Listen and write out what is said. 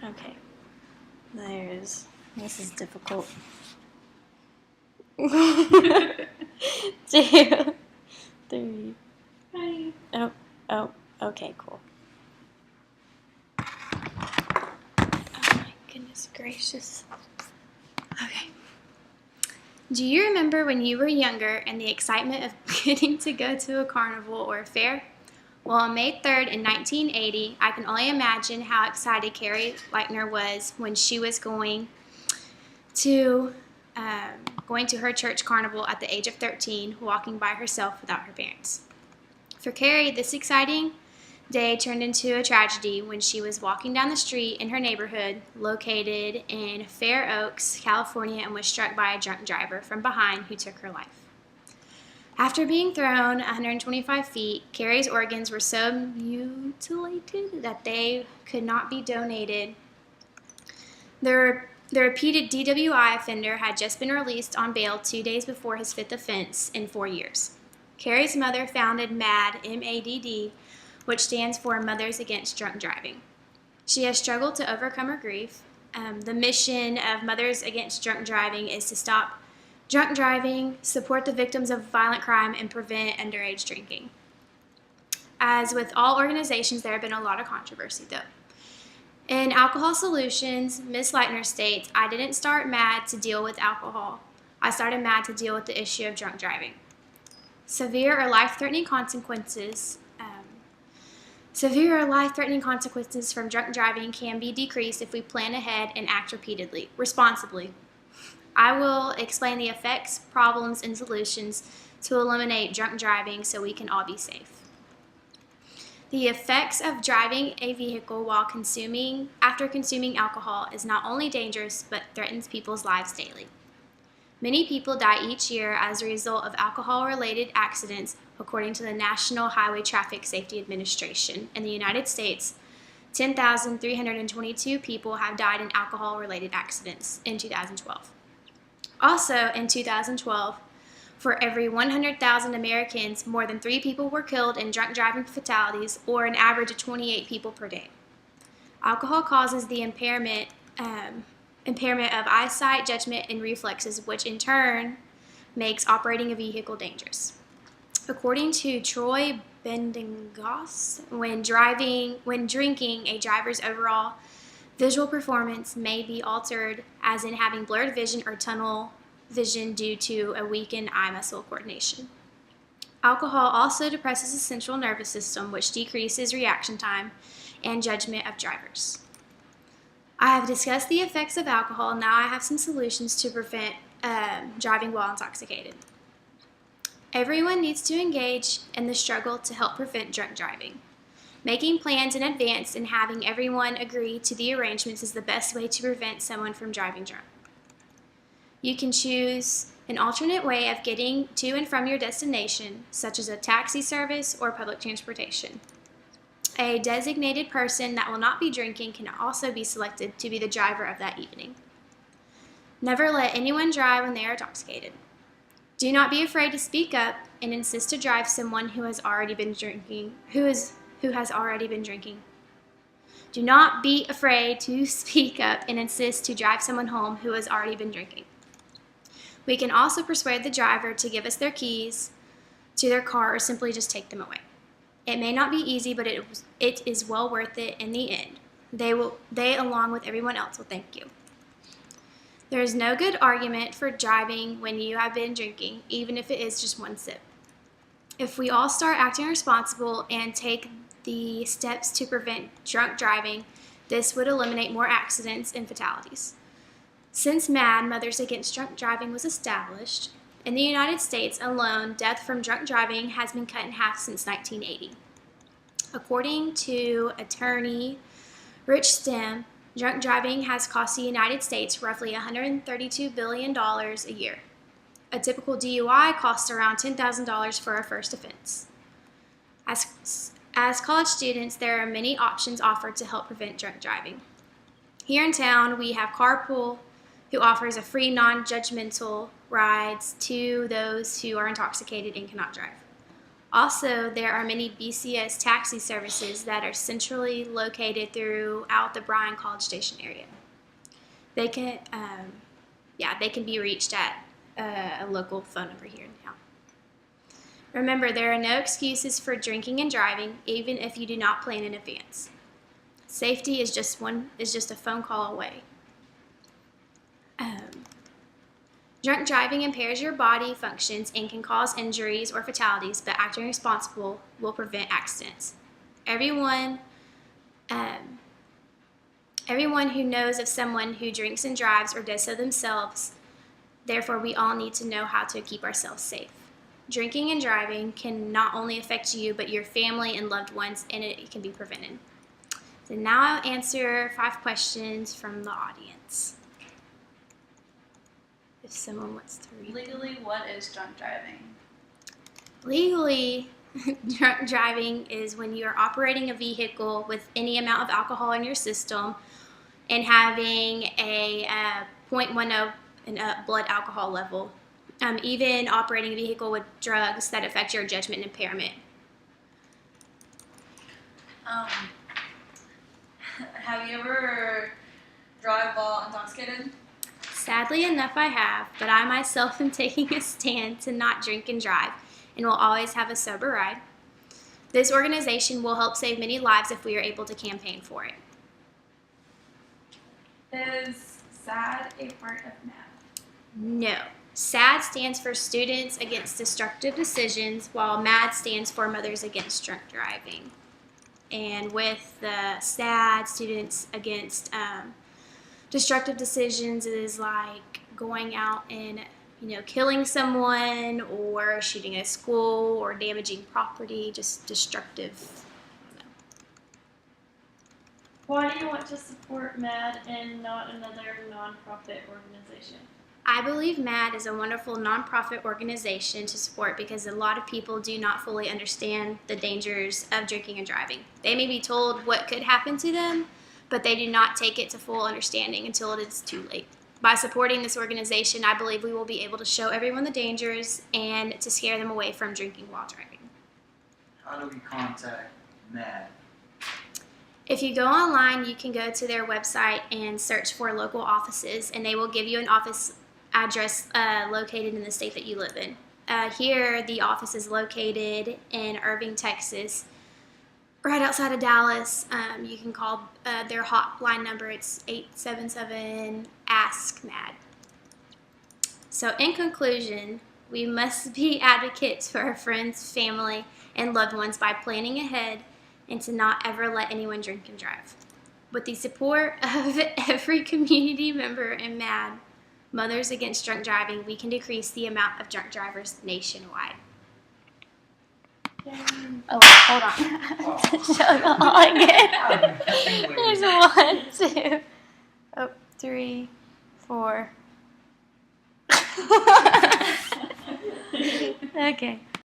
Okay. This is difficult. 2, 3. Hi. Oh, okay, cool. Oh my goodness gracious. Okay. Do you remember when you were younger and the excitement of getting to go to a carnival or a fair? Well, on May 3rd in 1980, I can only imagine how excited Carrie Leichner was when she was to going to her church carnival at the age of 13, walking by herself without her parents. For Carrie, this exciting day turned into a tragedy when she was walking down the street in her neighborhood located in Fair Oaks, California, and was struck by a drunk driver from behind who took her life. After being thrown 125 feet, Carrie's organs were so mutilated that they could not be donated. The repeated DWI offender had just been released on bail 2 days before his 5th offense in 4 years. Carrie's mother founded MADD, M-A-D-D, which stands for Mothers Against Drunk Driving. She has struggled to overcome her grief. The mission of Mothers Against Drunk Driving is to stop drunk driving, support the victims of violent crime, and prevent underage drinking. As with all organizations, there have been a lot of controversy, though. In Alcohol Solutions, Ms. Leichner states, I didn't start MADD to deal with alcohol. I started MADD to deal with the issue of drunk driving. Severe or life-threatening consequences from drunk driving can be decreased if we plan ahead and act repeatedly, responsibly. I will explain the effects, problems, and solutions to eliminate drunk driving so we can all be safe. The effects of driving a vehicle after consuming alcohol is not only dangerous but threatens people's lives daily. Many people die each year as a result of alcohol-related accidents, according to the National Highway Traffic Safety Administration. In the United States, 10,322 people have died in alcohol-related accidents in 2012. Also, in 2012, for every 100,000 Americans, more than 3 people were killed in drunk driving fatalities, or an average of 28 people per day. Alcohol causes the impairment of eyesight, judgment, and reflexes, which in turn makes operating a vehicle dangerous. According to Troy Bendingos, when drinking, a driver's overall visual performance may be altered, as in having blurred vision or tunnel vision due to a weakened eye muscle coordination. Alcohol also depresses the central nervous system, which decreases reaction time and judgment of drivers. I have discussed the effects of alcohol. Now I have some solutions to prevent driving while intoxicated. Everyone needs to engage in the struggle to help prevent drunk driving. Making plans in advance and having everyone agree to the arrangements is the best way to prevent someone from driving drunk. You can choose an alternate way of getting to and from your destination, such as a taxi service or public transportation. A designated person that will not be drinking can also be selected to be the driver of that evening. Never let anyone drive when they are intoxicated. Do not be afraid to speak up and insist to drive someone who has already been drinking. Do not be afraid to speak up and insist to drive someone home who has already been drinking. We can also persuade the driver to give us their keys to their car or simply just take them away. It may not be easy, but it is well worth it in the end. They, along with everyone else, will thank you. There is no good argument for driving when you have been drinking, even if it is just one sip. If we all start acting responsible and take the steps to prevent drunk driving, this would eliminate more accidents and fatalities. Since MADD, Mothers Against Drunk Driving, was established, in the United States alone, death from drunk driving has been cut in half since 1980. According to attorney Rich Stem, drunk driving has cost the United States roughly $132 billion a year. A typical DUI costs around $10,000 for a first offense. As college students, there are many options offered to help prevent drunk driving. Here in town, we have Carpool, who offers a free non-judgmental rides to those who are intoxicated and cannot drive. Also, there are many BCS taxi services that are centrally located throughout the Bryan College Station area. They can, they can be reached at a local phone number here in town. Remember, there are no excuses for drinking and driving, even if you do not plan in advance. Safety is just a phone call away. Drunk driving impairs your body functions and can cause injuries or fatalities, but acting responsible will prevent accidents. Everyone who knows of someone who drinks and drives or does so themselves, therefore we all need to know how to keep ourselves safe. Drinking and driving can not only affect you, but your family and loved ones, and it can be prevented. So now I'll answer 5 questions from the audience. If someone wants to read. Legally, what is drunk driving? Legally, drunk driving is when you are operating a vehicle with any amount of alcohol in your system and having a 0.10 in a blood alcohol level. Even operating a vehicle with drugs that affect your judgment and impairment. Have you ever drive while intoxicated? Sadly enough, I have, but I myself am taking a stand to not drink and drive and will always have a sober ride. This organization will help save many lives if we are able to campaign for it. Is SAD a part of MAD? No. SAD stands for Students Against Destructive Decisions, while MAD stands for Mothers Against Drunk Driving. And with the SAD, Students Against Destructive Decisions, is like going out and killing someone or shooting a school or damaging property, just destructive. Why do you want to support MAD and not another nonprofit organization? I believe MAD is a wonderful nonprofit organization to support because a lot of people do not fully understand the dangers of drinking and driving. They may be told what could happen to them, but they do not take it to full understanding until it is too late. By supporting this organization, I believe we will be able to show everyone the dangers and to scare them away from drinking while driving. How do we contact MAD? If you go online, you can go to their website and search for local offices, and they will give you an office address located in the state that you live in. Here, the office is located in Irving, Texas, right outside of Dallas. You can call their hotline number. It's 877-ASK-MAD. So in conclusion, we must be advocates for our friends, family, and loved ones by planning ahead and to not ever let anyone drink and drive. With the support of every community member in MAD, Mothers Against Drunk Driving, we can decrease the amount of drunk drivers nationwide. Oh, hold on. Show them all again. There's 1, 2, 3, 4. Okay.